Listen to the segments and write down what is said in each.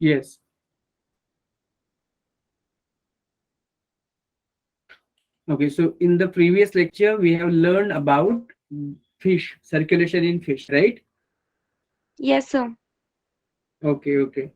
Yes. Okay, so in the previous lecture, we have learned about fish, circulation in fish, right? Yes, sir. Okay, okay.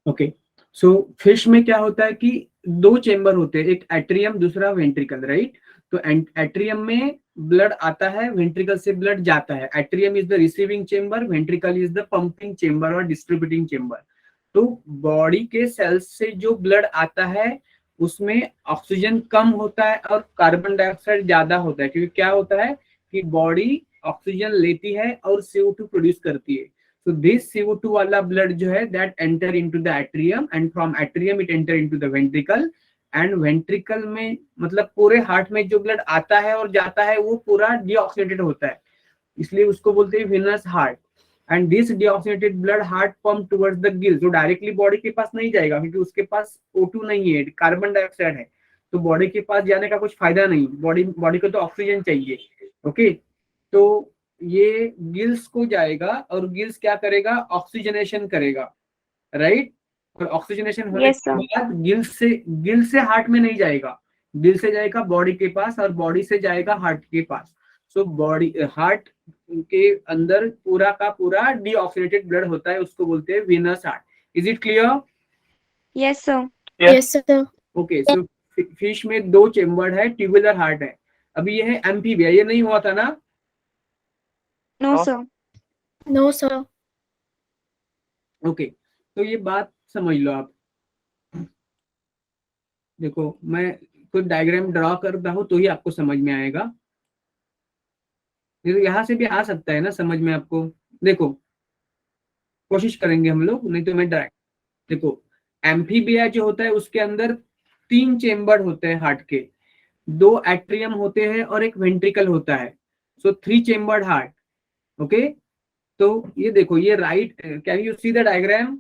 Okay, so fish में क्या होता है कि दो chamber होते हैं, एक एट्रियम दूसरा वेंट्रिकल, राइट? तो एट्रियम में ब्लड आता है, वेंट्रिकल से ब्लड जाता है। Atrium is the receiving chamber, ventricle is the pumping chamber और डिस्ट्रीब्यूटिंग चेम्बर। तो बॉडी के सेल्स से जो ब्लड आता है उसमें ऑक्सीजन कम होता है और कार्बन डाइऑक्साइड ज्यादा होता है, क्योंकि क्या होता है कि बॉडी ऑक्सीजन लेती है और CO2 प्रोड्यूस करती है। So this CO2 वाला blood जो है that enter into the atrium and from atrium it enter into the ventricle and ventricle में मतलब पूरे हार्ट में जो ब्लड आता है और जाता है वो पूरा डीऑक्सीनेटेड होता है, इसलिए उसको बोलते हैं Venus heart. And this deoxygenated blood heart pump towards the gills, जो डायरेक्टली बॉडी के पास नहीं जाएगा क्योंकि उसके पास O2 नहीं है, कार्बन डाइऑक्साइड है, तो बॉडी के पास जाने का कुछ फायदा नहीं, बॉडी बॉडी को तो ऑक्सीजन चाहिए। ओके, तो ये गिल्स को जाएगा और गिल्स क्या करेगा, ऑक्सीजनेशन करेगा, राइट? और ऑक्सीजनेशन होने Yes, के sir. बाद गिल से हार्ट में नहीं जाएगा, दिल से जाएगा बॉडी के पास और बॉडी से जाएगा हार्ट के पास। सो बॉडी हार्ट के अंदर पूरा का पूरा डीऑक्सीनेटेड ब्लड होता है, उसको बोलते हैं Venus heart. Is it clear? Yes, sir. Yes, sir. Okay, so fish में दो चेम्बर है, ट्यूबुलर हार्ट है। अभी ये है एम्फीबिया, ये नहीं हुआ था ना? No, sir. No, sir. Okay, तो ये बात समझ लो आप। देखो मैं कोई डायग्राम ड्रॉ करता हूँ तो ही आपको समझ में आएगा, नहीं तो यहाँ से भी आ सकता है ना समझ में आपको। देखो कोशिश करेंगे हम लोग, नहीं तो मैं डायरेक्ट। देखो एम्फीबिया जो होता है उसके अंदर तीन चेम्बर होते हैं हार्ट के, दो एट्रियम होते हैं और एक वेंट्रिकल होता है। So three chambered heart. Okay, तो ये देखो ये right, can you see the diagram?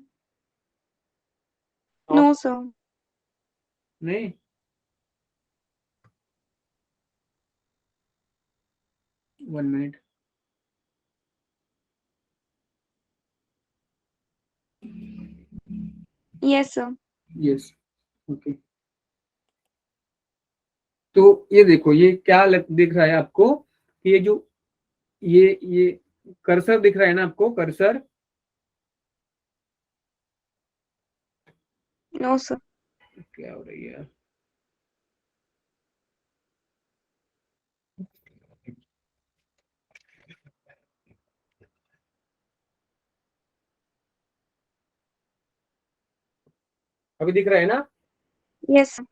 No, sir. नहीं, one minute. Yes, sir. Yes, okay. तो ये देखो ये क्या दिख रहा है आपको कि ये जो ये कर्सर दिख रहा है ना आपको, कर्सर? No, sir. क्या हो रही है? अभी दिख रहा है ना? Yes, sir.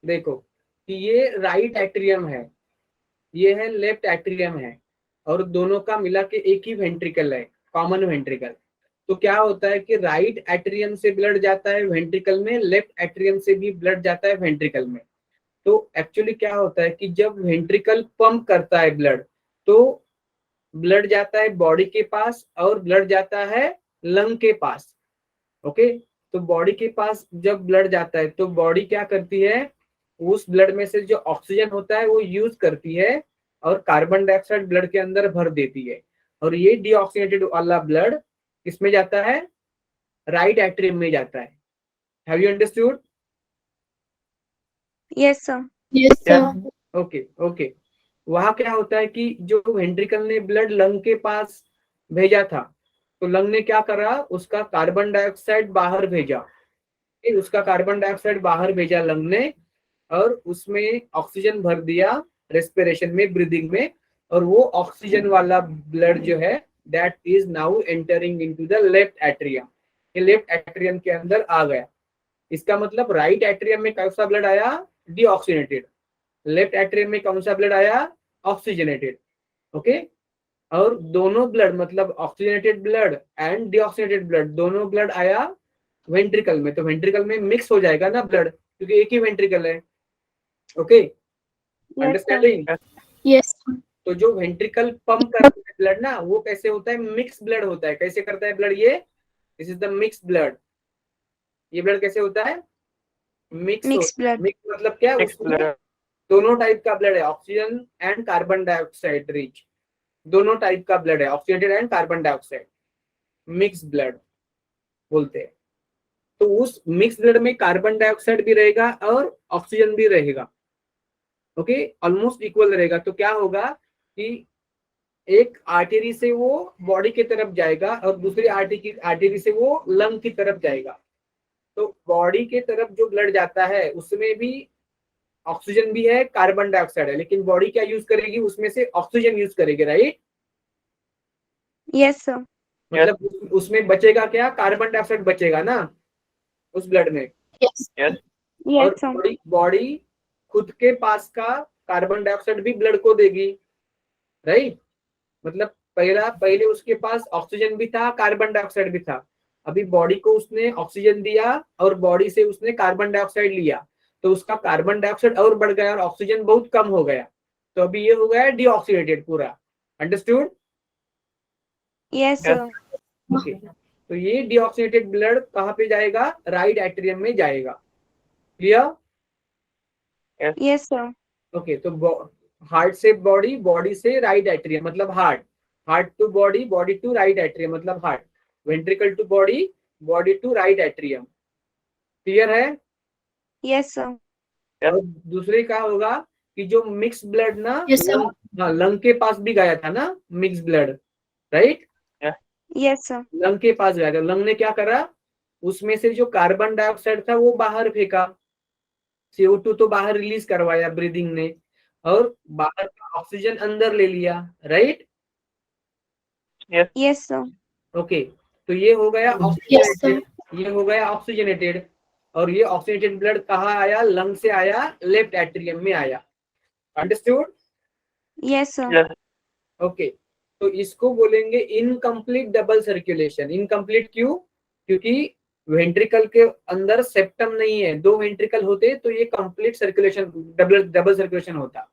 देखो कि ये राइट एट्रियम है, ये है लेफ्ट एट्रियम है, और दोनों का मिला के एक ही वेंट्रिकल है, कॉमन वेंट्रिकल। तो क्या होता है कि राइट एट्रियम से ब्लड जाता है वेंट्रिकल में, लेफ्ट एट्रियम से भी ब्लड जाता है वेंट्रिकल में। तो एक्चुअली क्या होता है कि जब वेंट्रिकल पंप करता है ब्लड, तो ब्लड जाता है बॉडी के पास और ब्लड जाता है लंग के पास। ओके, तो बॉडी के पास जब ब्लड जाता है तो बॉडी क्या करती है, उस ब्लड में से जो ऑक्सीजन होता है वो यूज करती है और कार्बन डाइऑक्साइड ब्लड के अंदर भर देती है, और ये डीऑक्सीनेटेड वाला ब्लड किसमें जाता है, राइट एट्रियम में जाता है। Have you understood? Yes, sir. Yes, sir. Okay okay. वहां क्या होता है कि जो वेंट्रिकल ने ब्लड लंग के पास भेजा था, तो लंग ने क्या करा, उसका कार्बन डाइऑक्साइड बाहर भेजा, उसका कार्बन डाइऑक्साइड बाहर भेजा लंग ने, और उसमें ऑक्सीजन भर दिया रेस्पिरेशन में, ब्रीदिंग में, और वो ऑक्सीजन वाला ब्लड जो है that is now entering into the left atrium, ये लेफ्ट एट्रियम के अंदर आ गया। इसका मतलब राइट एट्रियम में कौन सा ब्लड आया, डीऑक्सीनेटेड, लेफ्ट एट्रियम में कौन सा ब्लड आया, ऑक्सीजनेटेड। ओके, और दोनों ब्लड मतलब oxygenated blood and deoxygenated blood दोनों ब्लड आया वेंट्रिकल में, तो वेंट्रिकल में मिक्स हो जाएगा ना ब्लड, क्योंकि एक ही वेंट्रिकल है। Okay, Yes, sir. Understanding? Yes, sir. तो जो वेंट्रिकल पंप करता है ब्लड ना, वो कैसे होता है? मिक्स ब्लड होता है। कैसे करता है ब्लड ये? This is the mix blood. ये ब्लड कैसे होता है? मिक्स Mixed होता है। blood. मिक्स मतलब क्या? Mixed उसमें blood. दोनों टाइप का ब्लड है, oxygen and carbon dioxide rich, दोनों टाइप का ब्लड है, oxygenated and carbon dioxide, mix blood बोलते हैं। तो उस मिक्स ब्लड में कार्बन डाइऑक्साइड भी रहेगा और ऑक्सीजन भी रहेगा। ओके, ऑलमोस्ट इक्वल रहेगा। तो क्या होगा कि एक आर्टरी से वो बॉडी की तरफ जाएगा और दूसरी आर्टरी से वो लंग की तरफ जाएगा। तो बॉडी के तरफ जो ब्लड जाता है उसमें भी ऑक्सीजन भी है, कार्बन डाइऑक्साइड है, लेकिन बॉडी क्या यूज करेगी? उसमें से ऑक्सीजन यूज करेगी, राइट? Yes, sir. मतलब उसमें बचेगा क्या? कार्बन डाइऑक्साइड बचेगा ना उस ब्लड में। Yes. Yes. और Yes, sir. बॉडी खुद के पास का कार्बन डाइऑक्साइड भी ब्लड को देगी, राइट? मतलब पहले उसके पास ऑक्सीजन भी था, कार्बन डाइऑक्साइड भी था। अभी बॉडी को उसने ऑक्सीजन दिया और बॉडी से उसने कार्बन डाइऑक्साइड लिया, तो उसका कार्बन डाइऑक्साइड और बढ़ गया और ऑक्सीजन बहुत कम हो गया। तो अभी ये हो गया डीऑक्सीडेटेड पूरा। Understood? Yes, Yes. sir. Okay, तो ये डीऑक्सीडेटेड ब्लड कहाँ पे जाएगा? राइट एट्रियम में जाएगा। क्लियर? Yes, sir. ओके, तो हार्ट से बॉडी, बॉडी से राइट एट्रियम मतलब heart, heart to body, body to right atrium मतलब heart, ventricle to body, body to right atrium. Clear है? Yes, sir. और दूसरे का होगा कि जो मिक्स ब्लड ना Yes, sir. हाँ, लंग के पास भी गया था ना mix blood, right? Yes, sir. Lung के पास गया था। लंग ने क्या करा? उसमें से जो कार्बन डाइऑक्साइड था वो बाहर फेंका, CO2 तो बाहर रिलीज करवाया ब्रीदिंग ने, और बाहर का ऑक्सीजन अंदर ले लिया, राइट? Yes, sir. ओके, तो ये हो गया Yes, sir. ऑक्सीजनेटेड, ये हो गया ऑक्सीजनेटेड। और ये ऑक्सीजनेटेड ब्लड कहाँ आया? लंग से आया, लेफ्ट एट्रियम में आया। Understood? Yes, sir. Yes. Okay, तो इसको बोलेंगे इनकम्प्लीट डबल सर्कुलेशन। इनकम्प्लीट क्यों? क्योंकि वेंट्रिकल के अंदर सेप्टम नहीं है। दो वेंट्रिकल होते तो ये कंप्लीट सर्कुलेशन, डबल सर्कुलेशन होता,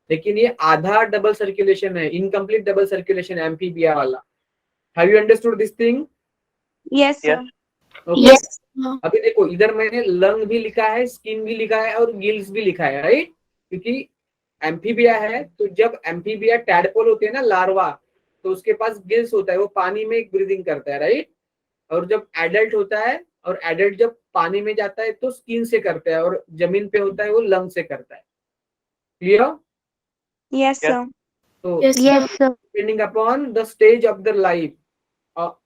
लेकिन ये आधा डबल सर्कुलेशन है, इनकम्प्लीट डबल सर्कुलेशन एम्फीबिया वाला। Have you understood this thing? Yes, sir. Yes. Okay, Yes, sir. अभी देखो इधर मैंने लंग भी लिखा है, स्किन भी लिखा है और गिल्स भी लिखा है, राइट? क्योंकि एम्फीबिया है, तो जब एम्फीबिया टैडपोल होते हैं ना, लार्वा, तो उसके पास गिल्स होता है, वो पानी में ब्रीदिंग करता है, राइट? और जब एडल्ट होता है, और एडल्ट जब पानी में जाता है तो स्किन से करता है, और जमीन पे होता है वो लंग से करता है। क्लियर? Yes, Yes. sir. तो Yes, sir. Depending upon the stage of the life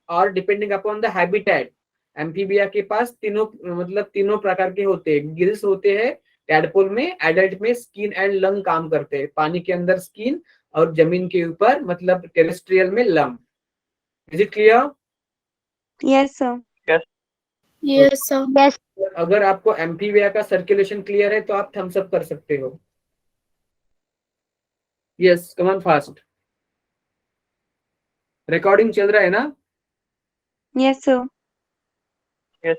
और depending upon the habitat, amphibia के पास तीनों मतलब तीनों प्रकार के होते हैं। गिल्स होते हैं टैडपोल में, एडल्ट में स्किन एंड लंग काम करते हैं, पानी के अंदर स्किन और जमीन के ऊपर मतलब टेरेस्ट्रियल में lung. Is it clear? Yes, sir. Yes, sir. Yes. अगर आपको एम्फीबिया का सर्कुलेशन क्लियर है तो आप थम्स अप कर सकते हो। Yes, come on fast. Recording चल रहा है ना? Yes, sir. Yes.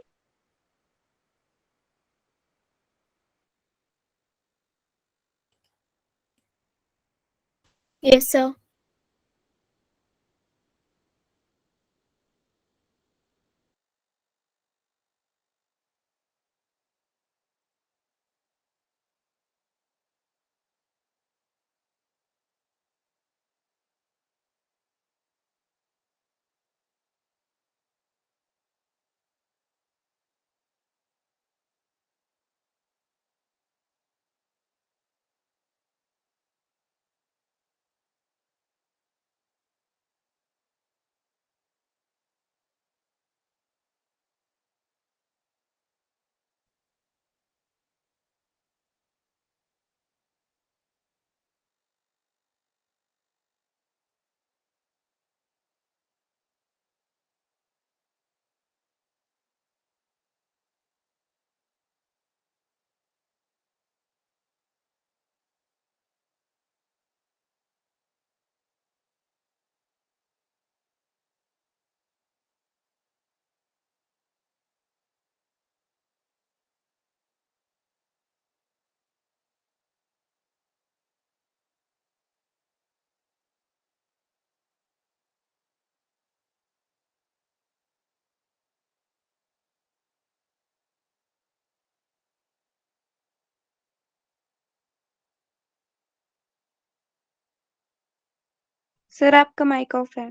Yes, sir. Sir आपका माइक ऑफ है।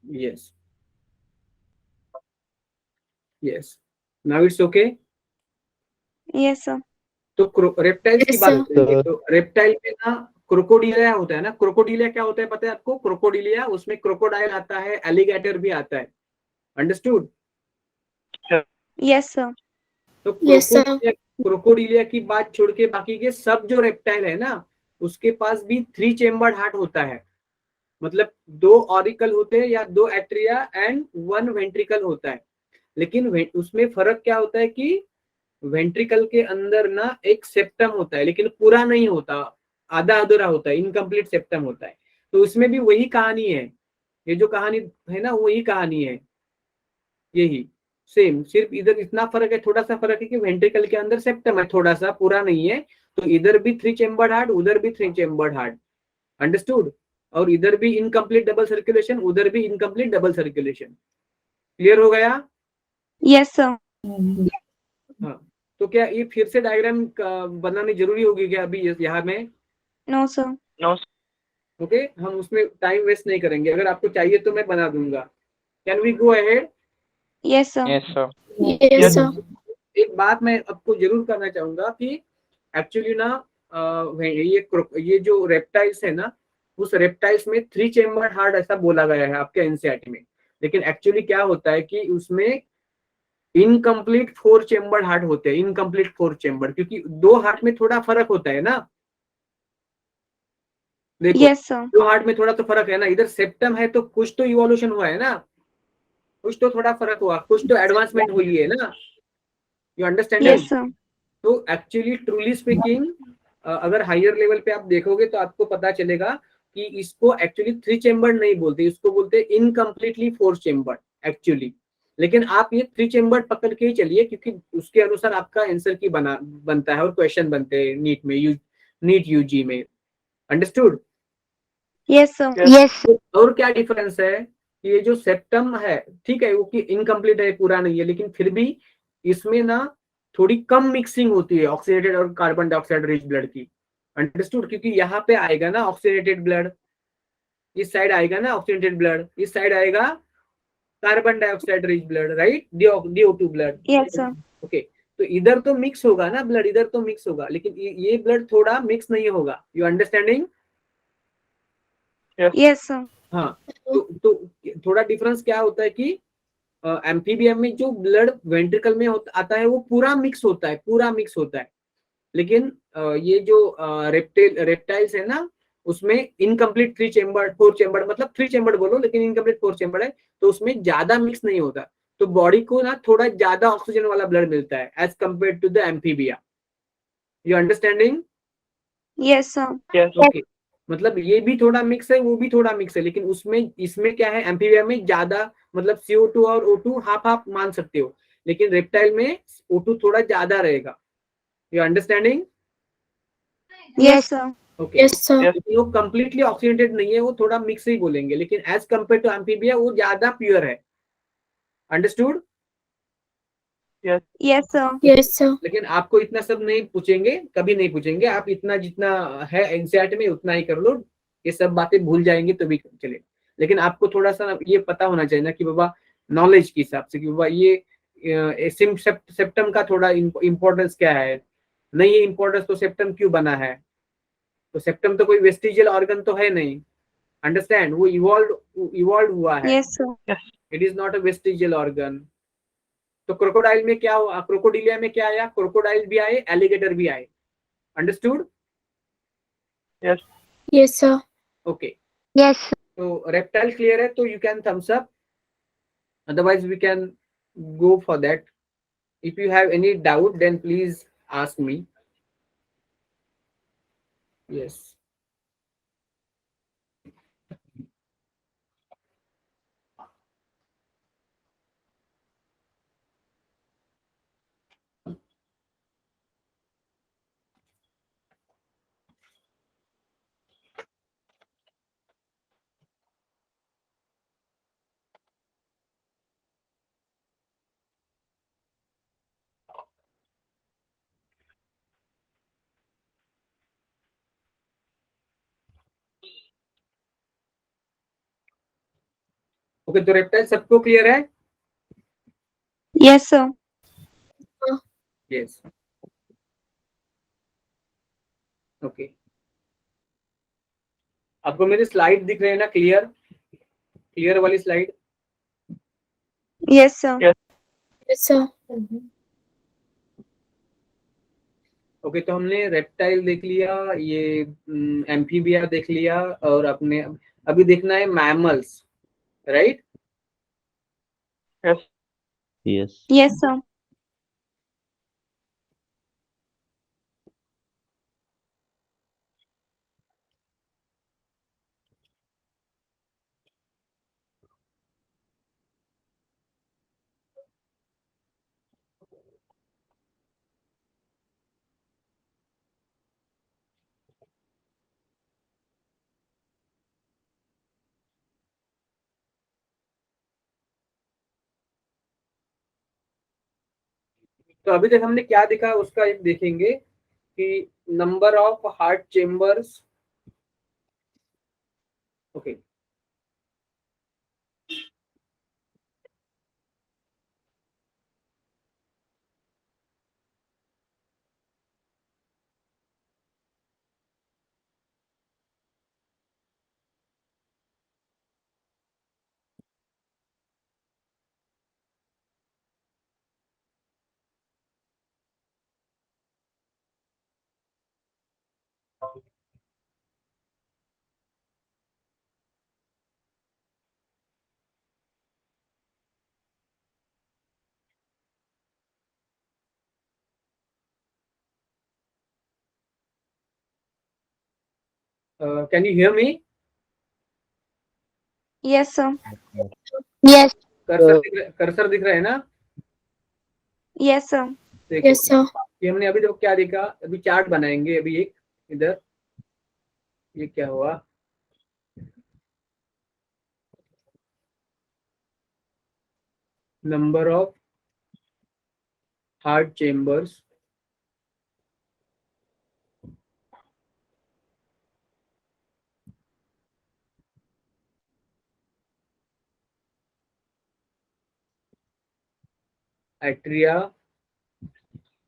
Yes. Yes. Now it's okay. Yes sir. तो रेप्टाइल्स की Yes, बात sir. करेंगे। तो रेप्टाइल में ना क्रोकोडिलिया होता है ना। क्रोकोडिलिया क्या होता है पता है आपको? क्रोकोडिलिया, उसमें क्रोकोडाइल आता है, एलिगेटर भी आता है। अंडरस्टूड? Yes sir. तो Yes, sir. क्रोकोडिलिया की बात छोड़ के बाकी के सब जो रेप्टाइल है ना, उसके पास भी 3 चेम्बर्ड हार्ट होता है। मतलब 2 ऑरिकल होते हैं या 2 एट्रिया एंड 1 वेंट्रिकल होता है। लेकिन उसमें फर्क क्या होता है कि वेंट्रिकल के अंदर ना एक सेप्टम होता है, लेकिन पूरा नहीं होता, आधा अधूरा होता है, इनकम्प्लीट सेप्टम होता है। तो उसमें भी वही कहानी है, ये जो कहानी है ना वही कहानी है, यही सेम। सिर्फ इधर इतना फर्क है, थोड़ा सा फर्क है कि वेंट्रिकल के अंदर सेप्टम है, थोड़ा सा पूरा नहीं है। तो इधर भी 3 चेम्बर्ड हार्ट, उधर भी 3 चेम्बर्ड हार्ट। अंडरस्टूड? और इधर भी इनकम्प्लीट डबल सर्कुलेशन, उधर भी इनकम्प्लीट डबल सर्कुलेशन। क्लियर हो गया? Yes sir. हाँ। तो क्या ये फिर से डायग्राम बनानी जरूरी होगी क्या अभी यहाँ में? No sir. ओके, हम उसमें टाइम वेस्ट नहीं करेंगे। अगर आपको चाहिए तो मैं बना दूंगा। Can we go ahead? Yes sir. Yes, sir. Yes, sir. एक बात मैं आपको जरूर करना चाहूंगा कि एक्चुअली ना ये जो रेप्टाइल्स है ना, उस रेप्टाइल्स में 3 चेम्बर हार्ट ऐसा बोला गया है आपके एनसीईआरटी में। लेकिन एक्चुअली क्या होता है कि उसमें इनकम्प्लीट 4 चेम्बर हार्ट होते हैं, इनकम्प्लीट 4 चेम्बर, क्योंकि 2 हार्ट में थोड़ा फर्क होता है ना। देखो, यस सर। 2 हार्ट में थोड़ा तो फर्क है ना। इधर सेप्टम है तो कुछ तो इवोल्यूशन हुआ है ना, कुछ तो थोड़ा फर्क हुआ, कुछ तो एडवांसमेंट हुई है ना। You understanding? Yes sir. तो एक्चुअली ट्रूली स्पीकिंग, अगर हायर लेवल पे आप देखोगे तो आपको पता चलेगा कि इसको एक्चुअली 3 चेम्बर नहीं बोलते, इसको बोलते इनकम्प्लीटली 4 चेम्बर एक्चुअली। लेकिन आप ये 3 चेम्बर पकड़ के ही चलिए, क्योंकि उसके अनुसार आपका आंसर की बनता है और क्वेश्चन बनते हैं नीट में, नीट यूजी में। अंडरस्टूड? Yes sir. Yes. और क्या डिफरेंस है कि ये जो सेप्टम है, ठीक है, वो कि इनकम्प्लीट है, पूरा नहीं है, लेकिन फिर भी इसमें ना थोड़ी कम मिक्सिंग होती है ऑक्सीडेटेड और कार्बन डाइऑक्साइड रिच ब्लड की। अंडरस्टूड? क्योंकि यहाँ पे आएगा ना ऑक्सीडेटेड ब्लड, इस साइड आएगा ना ऑक्सीडेटेड ब्लड, इस साइड आएगा carbon dioxide rich blood, right, DO2 blood. Yes sir. Okay, तो इधर तो मिक्स होगा ना ब्लड, इधर तो मिक्स होगा, लेकिन ये ब्लड थोड़ा मिक्स नहीं होगा। You understanding? Yes sir. हाँ। तो थोड़ा डिफरेंस क्या होता है कि एम्फीबियम में जो ब्लड वेंट्रिकल में आता है वो पूरा मिक्स होता है, पूरा मिक्स होता है। लेकिन ये जो रेप्टाइल्स है ना, उसमें इनकम्प्लीट 3 चेम्बर 4 चेम्बर, मतलब 3 चेम्बर बोलो लेकिन इनकम्प्लीट 4 चेम्बर है, तो उसमें ज्यादा मिक्स नहीं होता। तो बॉडी को ना थोड़ा ज्यादा ऑक्सीजन वाला ब्लड मिलता है as compare to the amphibia. You understanding? Yes sir. Okay, मतलब ये भी थोड़ा मिक्स है, वो भी थोड़ा मिक्स है, लेकिन उसमें इसमें क्या है, एम्फीबिया में ज्यादा, मतलब CO2 और O2 हाफ हाफ मान सकते हो, लेकिन रेप्टाइल में O2 थोड़ा ज्यादा रहेगा। You understanding? Yes sir. Okay. Yes, sir. वो कंप्लीटली ऑक्सीडेंटेड नहीं है, वो थोड़ा मिक्स ही बोलेंगे, लेकिन एज कम्पेयर टू एम्फीबिया वो ज्यादा प्योर है। Understood? Yes sir. Yes, sir. लेकिन आपको इतना सब नहीं पूछेंगे, कभी नहीं पूछेंगे। आप इतना जितना है एनसीईआरटी में उतना ही कर लो, ये सब बातें भूल जाएंगे तो भी चले। लेकिन आपको थोड़ा सा ये पता होना चाहिए ना कि बाबा, नॉलेज के हिसाब से कि बाबा ये सेप्टम का थोड़ा इंपॉर्टेंस क्या है, नहीं ये इंपॉर्टेंस तो सेप्टम क्यों बना है। तो सेप्टम तो कोई वेस्टिजियल ऑर्गन तो है नहीं। अंडरस्टैंड? वो इवॉल्व हुआ है, yes sir. It is not a vestigial organ. तो क्रोकोडाइल में क्या हुआ, क्रोकोडिलिया में क्या आया, क्रोकोडाइल भी आए, एलिगेटर भी आए। Understood? Yes, sir. Okay. Yes. तो रेप्टाइल क्लियर है, तो you can thumbs up, otherwise we can go for that. If you have any doubt then please ask me. Yes. Okay, तो रेप्टाइल सबको clear है? Yes, sir. Yes, okay. आपको मेरी slide दिख रहे हैं ना, क्लियर क्लियर वाली slide? Yes, sir. Yes, sir. Okay, तो हमने रेप्टाइल देख लिया, ये एम्फीबिया देख लिया, और अपने अभी देखना है mammals, right? Yes. Yes. Yes, sir. तो अभी तक हमने क्या देखा उसका एक देखेंगे कि number of heart chambers. Okay, can you hear me? Yes, sir. Yes. Cursor दिख रहा है ना? Yes, sir. देखो, Yes, sir. कि हमने अभी देखो क्या देखा, अभी चार्ट बनाएंगे, अभी एक इधर, ये क्या हुआ, number of heart chambers atria.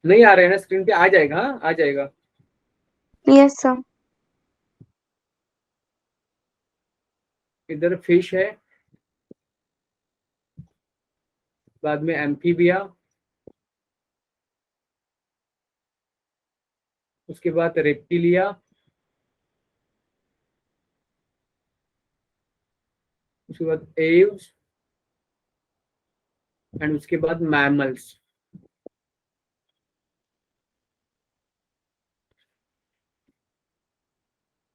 नहीं आ रहे हैं ना स्क्रीन पे? आ जाएगा, हाँ आ जाएगा। Yes, sir. इधर फिश है, बाद में एम्फीबिया, उसके बाद रेप्टिलिया, उसके बाद एव्स, एंड उसके बाद मैमल्स।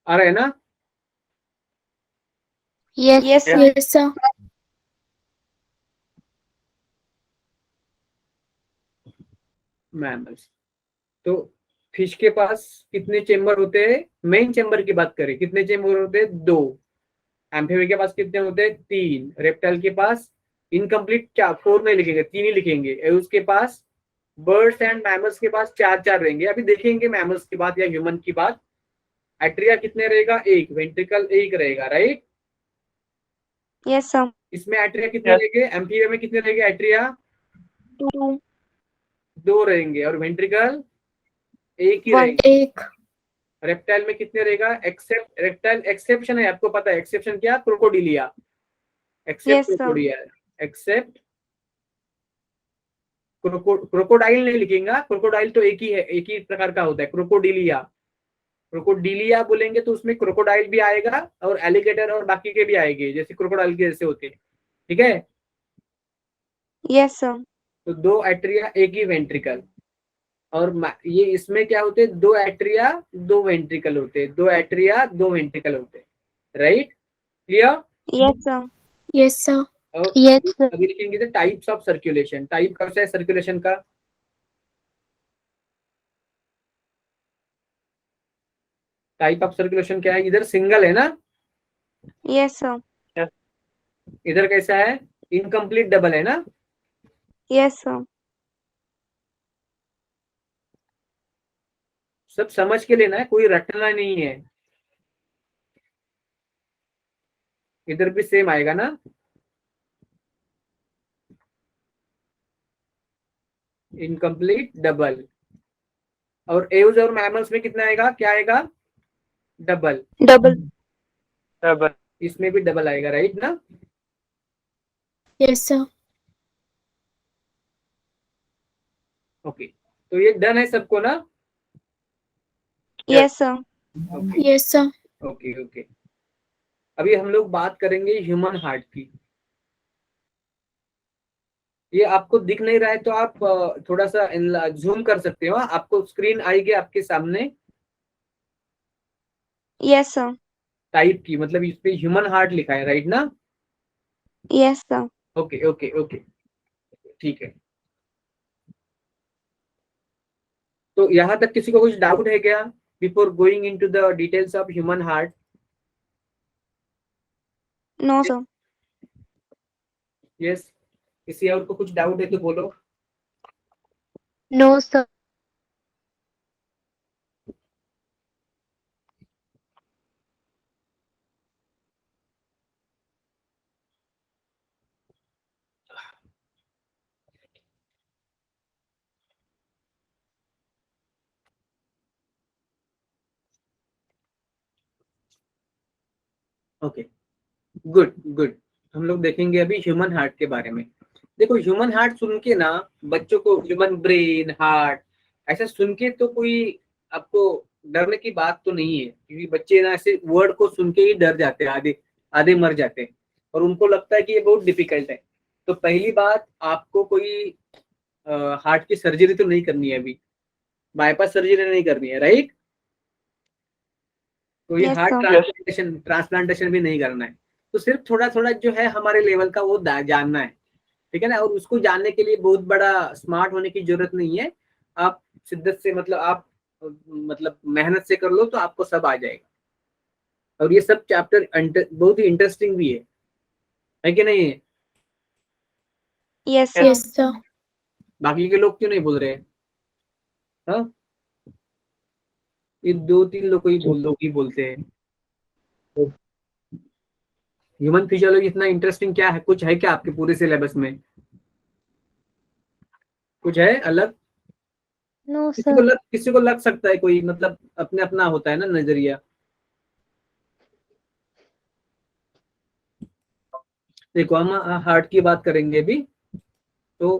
आ रहा है ना? Yes. Yes, sir. Yes, sir. Mammals. तो फिश के पास कितने चेम्बर होते हैं? मेन चेम्बर की बात करें, कितने चेम्बर होते हैं? 2। एम्फीबिया के पास कितने होते हैं? 3। रेप्टाइल के पास इनकम्प्लीट 4, 4 नहीं लिखेंगे, 3 ही लिखेंगे। उसके पास बर्ड्स एंड मैमल्स के पास 4 रहेंगे। अभी देखेंगे मैमल्स की बात या ह्यूमन की बात। एट्रिया कितने रहेगा? 1। वेंट्रिकल 1 रहेगा, राइट? Yes, sir. इसमें एट्रिया कितने Yes. रहेंगे? एम्फीबिया में कितने रहेंगे एट्रिया? 2, 2 रहेंगे। और वेंट्रिकल 1 ही 1. रहेंगे। एक। रेप्टाइल में कितने रहेगा? एक्सेप्ट रेप्टाइल एक्सेप्शन है, आपको पता है एक्सेप्शन क्या? Crocodilia. Except Yes, sir. Crocodilia, except crocodile नहीं लिखेगा। क्रोकोडाइल तो एक ही है, एक ही प्रकार का होता है, क्रोकोडिलिया। क्रोकोडिलिया बोलेंगे तो उसमें क्रोकोडाइल भी आएगा और एलिगेटर और बाकी के भी आएंगे, जैसे क्रोकोडाइल के जैसे होते हैं, ठीक है? Yes, sir. तो 2 एट्रिया 1 ही वेंट्रिकल। और ये इसमें क्या होते हैं? 2 एट्रिया 2 वेंट्रिकल होते हैं, 2 एट्रिया 2 वेंट्रिकल होते हैं, right? Clear? Yes, sir. Yes, sir. और Yes, sir. अभी लिखेंगे टाइप्स ऑफ सर्कुलेशन। टाइप कैसा है सर्कुलेशन का? टाइप ऑफ सर्कुलेशन क्या है? इधर सिंगल है ना, Yes, sir. इधर कैसा है? इनकम्प्लीट डबल है ना? Yes, sir. सब समझ के लेना है, कोई रटना नहीं है। इधर भी सेम आएगा ना? Incomplete double. और एव्स और मैमल्स में कितना आएगा, क्या आएगा, डबल। डबल। डबल। इसमें भी डबल आएगा, राइट ना? Yes, sir. ओके, तो ये डन है सबको ना? Yes sir. Okay Yes, sir. Okay okay. अभी हम लोग बात करेंगे ह्यूमन हार्ट की। ये आपको दिख नहीं रहा है तो आप थोड़ा सा जूम कर सकते हो। आपको स्क्रीन आएगी आपके सामने यस सर। टाइप की, मतलब इस पे ह्यूमन हार्ट लिखा है, राइट ना? Yes sir. Okay okay okay, ठीक है। तो यहाँ तक किसी को कुछ डाउट है क्या before going into the details of human heart? No sir. Yes, किसी और को कुछ डाउट है तो बोलो। No, sir. Okay, good good. हम लोग देखेंगे अभी ह्यूमन हार्ट के बारे में। देखो, ह्यूमन हार्ट सुन के ना बच्चों को ह्यूमन ब्रेन हार्ट ऐसा सुन के तो कोई आपको डरने की बात तो नहीं है, क्योंकि बच्चे ना ऐसे वर्ड को सुन के ही डर जाते हैं, आधे आधे मर जाते हैं और उनको लगता है कि ये बहुत डिफिकल्ट है। तो पहली बात, आपको कोई हार्ट की सर्जरी तो नहीं करनी है अभी, बाईपास सर्जरी नहीं करनी है, राइट? तो ये Yes, हार्ट sir. ट्रांसप्लांटेशन भी नहीं करना है। तो सिर्फ थोड़ा थोड़ा जो है हमारे लेवल का वो जानना है, ठीक है ना? और उसको जानने के लिए बहुत बड़ा स्मार्ट होने की जरूरत नहीं है। आप शिद्दत से, मतलब आप मतलब मेहनत से कर लो तो आपको सब आ जाएगा। और ये सब चैप्टर बहुत ही इंटरेस्टिंग भी है कि नहीं है? Yes, sir. Yes, sir. बाकी के लोग क्यों नहीं बोल रहे? हाँ, ये 2-3 लोग ही बोलते हैं। ह्यूमन फिजियोलॉजी इतना इंटरेस्टिंग क्या है? कुछ है क्या आपके पूरे सिलेबस में? कुछ है अलग? No, sir. किसी को लग सकता है, कोई मतलब अपने अपना होता है ना नजरिया। देखो, हम हार्ट की बात करेंगे अभी। तो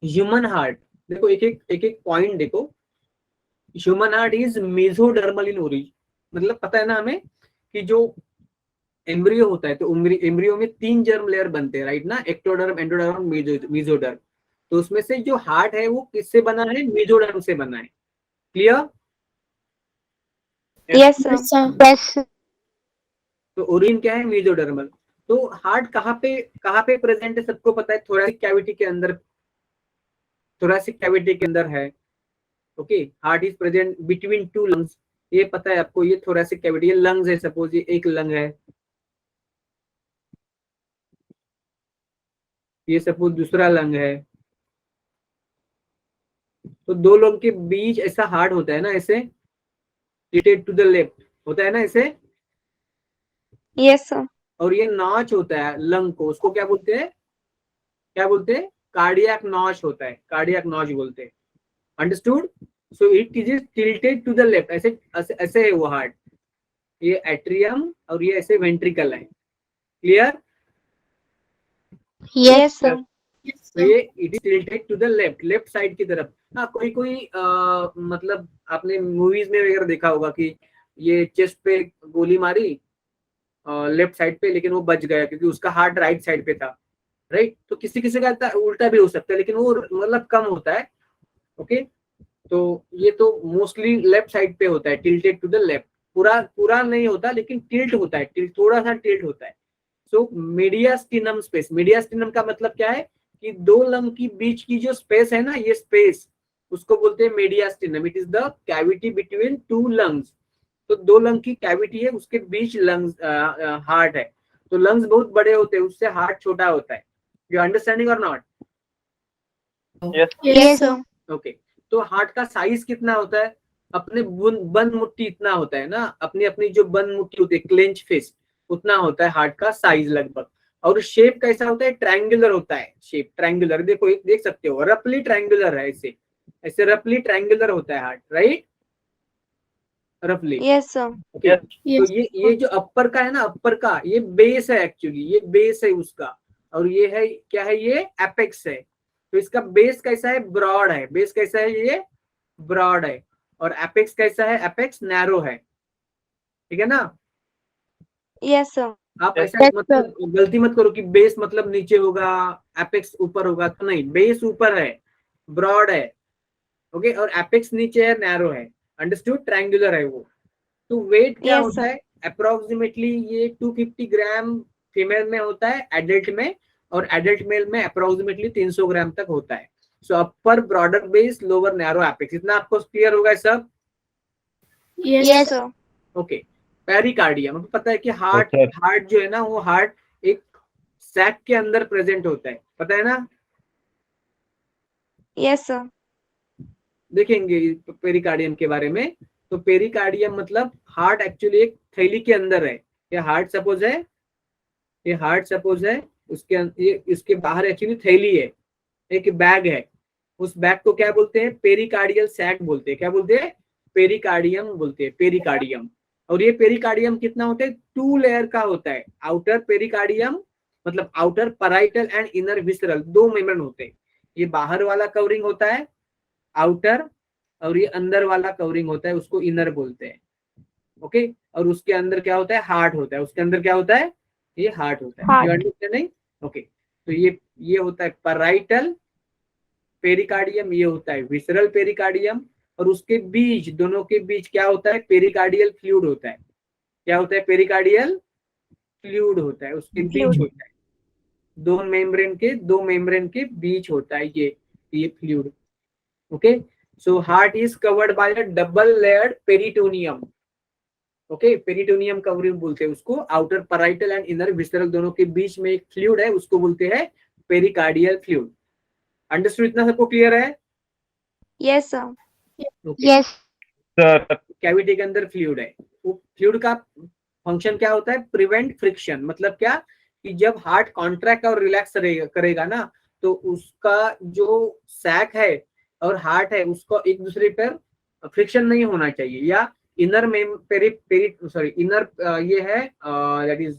ह्यूमन हार्ट, देखो एक एक पॉइंट देखो। Human heart is mesodermal in origin, मतलब पता है ना हमें कि जो एम्ब्रियो होता है, तो एम्ब्रियो में 3 जर्म लेयर बनते हैं, राइट ना? Ectoderm, endoderm, mesoderm. तो उसमें से जो हार्ट है वो किससे बना है? मेसोडर्म से बना है। Clear? Yes, sir. Yes, sir. Yes. तो ओरिजिन क्या है? मेसोडर्मल। तो हार्ट कहाँ पे प्रेजेंट है? सबको पता है, थोरैसिक कैविटी के अंदर, थोरैसिक कैविटी के अंदर है। Okay, heart is present between 2 lungs, ये पता है आपको। ये थोरैसिक कैविटी, ये लंग्स है, सपोज ये एक लंग है, ये सपोज दूसरा लंग है। तो 2 लंग के बीच ऐसा हार्ट होता है ना, ऐसे tilted टू द लेफ्ट होता है ना ऐसे। Yes, sir. और ये नॉच होता है लंग को, उसको क्या बोलते हैं? क्या बोलते हैं? कार्डियक नॉच होता है, कार्डियक नॉच बोलते हैं। Understood? So it is tilted to the left, ऐसे ऐसे ऐसे है वो हार्ट। ये एट्रियम और ये ऐसे वेंट्रिकल है। क्लियर? Yes, sir. Yes, तो sir. ये it is tilted to the left side की तरफ। हाँ, कोई कोई मतलब आपने मूवीज में वगैरह देखा होगा कि ये चेस्ट पे गोली मारी लेफ्ट साइड पे, लेकिन वो बच गया क्योंकि उसका हार्ट राइट साइड पे था, राइट? तो किसी किसी का उल्टा भी हो सकता है, लेकिन वो मतलब कम होता है। ओके, तो ये तो मोस्टली लेफ्ट साइड पे होता है, टिल्टेड टू द लेफ्ट। पूरा पूरा नहीं होता, लेकिन टिल्ट होता है, थोड़ा सा टिल्ट होता है। सो मीडियास्टिनम स्पेस, मीडियास्टिनम का मतलब क्या है कि 2 लंग की बीच की जो स्पेस है ना, ये स्पेस उसको बोलते हैं mediastinum. It is the cavity between 2 lungs. तो 2 लंग की कैविटी है, उसके बीच लंग्स हार्ट है। तो लंग्स बहुत बड़े होते हैं, उससे हार्ट छोटा होता है। यू अंडरस्टैंडिंग और not? Yes. Yes, sir. Okay, तो हार्ट का साइज कितना होता है? अपने बंद मुट्ठी इतना होता है ना, अपनी अपनी जो बंद मुट्ठी होती है, क्लेंच फिस्ट, उतना होता है हार्ट का साइज लगभग। और शेप कैसा होता है, ट्रायंगुलर होता है, शेप ट्रायंगुलर, देखो एक देख सकते हो, रफली ट्रायंगुलर है, ऐसे ऐसे रफली ट्रायंगुलर होता है हार्ट, राइट, रफली। Yes, sir. Okay, Yes. तो Yes. ये जो अपर का है ना, अपर का ये बेस है एक्चुअली, ये बेस है उसका, और ये है क्या है, ये एपेक्स है। तो इसका बेस कैसा है, ब्रॉड है, बेस कैसा है, ये ब्रॉड है, और एपेक्स कैसा है, एपेक्स नैरो है, ठीक है ना। Yes, sir. आप Yes. ऐसा Yes, मतलब गलती मत करो कि बेस मतलब नीचे होगा, एपेक्स ऊपर होगा, तो नहीं, बेस ऊपर है, ब्रॉड है, ओके, और एपेक्स नीचे है, नैरो है, अंडरस्टूड, ट्रायंगुलर है वो। तो वेट क्या Yes, होता sir. है, अप्रोक्सीमेटली ये 250 ग्राम फीमेल में होता है, एडल्ट में, और एडल्ट मेल में अप्रोक्सीमेटली 300 ग्राम तक होता है। So upper broader base, lower narrow apex, इतना आपको क्लियर होगा सब। Yes. Yes, sir. Okay, pericardium, आपको पता है कि हार्ट, Yes, हार्ट जो है ना, वो हार्ट एक सैक के अंदर प्रेजेंट होता है, पता है ना। Yes, sir. देखेंगे पेरिकार्डियम के बारे में। तो पेरिकार्डियम मतलब हार्ट एक्चुअली एक थैली के अंदर है, ये हार्ट सपोज है, ये हार्ट सपोज है, उसके ये इसके बाहर एक्चुअली थैली है, एक बैग है, उस बैग को क्या बोलते हैं, पेरिकार्डियल सैक बोलते हैं, क्या बोलते हैं, पेरिकार्डियम बोलते हैं, पेरिकार्डियम। और ये पेरिकार्डियम कितना होता है, 2 लेयर का होता है, आउटर पेरिकार्डियम मतलब outer parietal and inner visceral, 2 membrane होते हैं, ये बाहर वाला कवरिंग होता है आउटर, और ये अंदर वाला कवरिंग होता है, उसको इनर बोलते हैं, ओके। और उसके अंदर क्या होता है, हार्ट होता है, उसके अंदर क्या होता है, ये हार्ट होता है, यू Heart. Understanding, okay. तो ये होता है पैराइटल पेरिकार्डियम, ये होता है विसरल पेरिकार्डियम, और उसके बीच, दोनों के बीच क्या होता है, पेरिकार्डियल फ्लूइड होता है, क्या होता है, पेरिकार्डियल फ्लूइड होता है, उसके बीच Fluid. होता है, दो मेम्ब्रेन के बीच होता है ये fluid, okay. So heart is covered by a double layered peritoneum, okay, peritoneum covering बोलते हैं उसको, outer parietal and inner visceral दोनों के बीच में एक फ्लूइड है, उसको बोलते हैं पेरिकार्डियल फ्लूइड। अंडरस्टूड, इतना सबको क्लियर है, Yes, sir. Okay. Yes. sir. Cavity के अंदर फ्लूइड है, वो फ्लूइड का फंक्शन क्या होता है, प्रिवेंट फ्रिक्शन, मतलब क्या, कि जब हार्ट कॉन्ट्रैक्ट और रिलैक्स करेगा ना, तो उसका जो सैक है और हार्ट है, उसको एक दूसरे पर फ्रिक्शन नहीं होना चाहिए, या इनर में इनर ये है दैट इज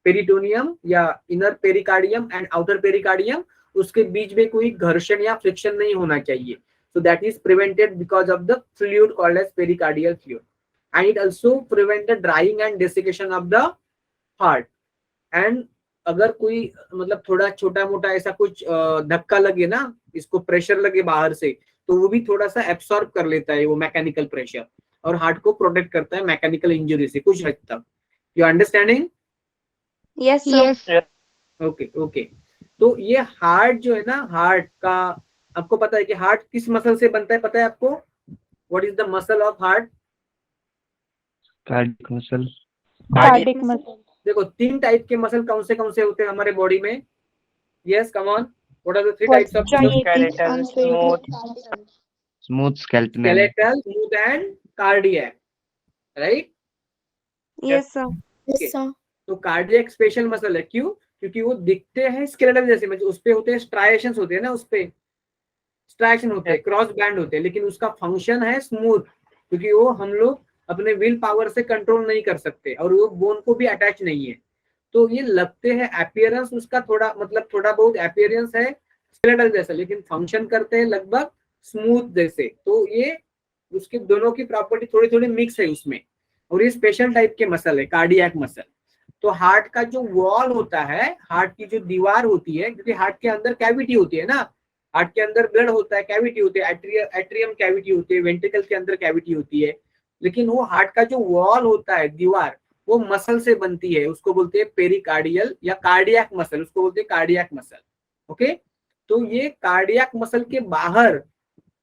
पेरिटोनियम या inner pericardium and outer pericardium, उसके बीच में कोई घर्षण या फ्रिक्शन नहीं होना चाहिए, so that is prevented because of the fluid called as pericardial fluid, and it also prevent the drying and desiccation of the heart, and अगर कोई मतलब थोड़ा छोटा मोटा ऐसा कुछ धक्का लगे ना, इसको प्रेशर लगे बाहर से, तो वो भी थोड़ा सा एब्सॉर्ब कर लेता है वो मैकेनिकल प्रेशर, और हार्ट को प्रोटेक्ट करता है मैकेनिकल इंजरी से कुछ हद तक, you understanding, Yes, sir. Yes. Yes. Okay okay. तो ये हार्ट जो है ना, हार्ट का आपको पता है कि हार्ट किस मसल से बनता है, पता है आपको, what is the muscle of heart, cardiac muscle. Cardiac muscle. देखो 3 टाइप के मसल कौन से होते हैं हमारे बॉडी में, yes come on, what are the 3 What? Types of muscle, Striated, Skeletal, unstriated. smooth. Smooth skeleton and skeletal, smooth and cardiac, right, Yes, sir. Yes, Okay. sir. तो cardiac special muscle है, क्यों, क्योंकि वो दिखते हैं skeletal जैसे, मतलब उस पे होते हैं स्ट्राइएशंस होते हैं ना, उस पे स्ट्राइएशन होते हैं, Yes. क्रॉस बैंड होते हैं, लेकिन उसका फंक्शन है स्मूथ, क्योंकि वो हम लोग अपने विल पावर से कंट्रोल नहीं कर सकते, और वो बोन को भी अटैच नहीं है, तो ये लगते हैं, अपीयरेंस उसका थोड़ा मतलब थोड़ा बहुत अपीयरेंस है स्केलेटल जैसा, लेकिन फंक्शन करते हैं लगभग स्मूथ जैसे, तो ये उसके दोनों की प्रॉपर्टी थोड़ी थोड़ी मिक्स है उसमें, और ये स्पेशल टाइप के मसल है, कार्डियक मसल। तो हार्ट का जो वॉल होता है, हार्ट की जो दीवार होती है, क्योंकि हार्ट के अंदर कैविटी होती है ना, हार्ट के अंदर ब्लड होता है, कैविटी होती है, एट्रियम कैविटी होती है, वेंट्रिकल के अंदर कैविटी होती है, लेकिन वो हार्ट का जो वॉल होता है, दीवार, वो मसल से बनती है, उसको बोलते हैं पेरिकार्डियल या कार्डियक मसल, उसको बोलते हैं कार्डियक मसल, ओके। तो ये कार्डियक मसल के बाहर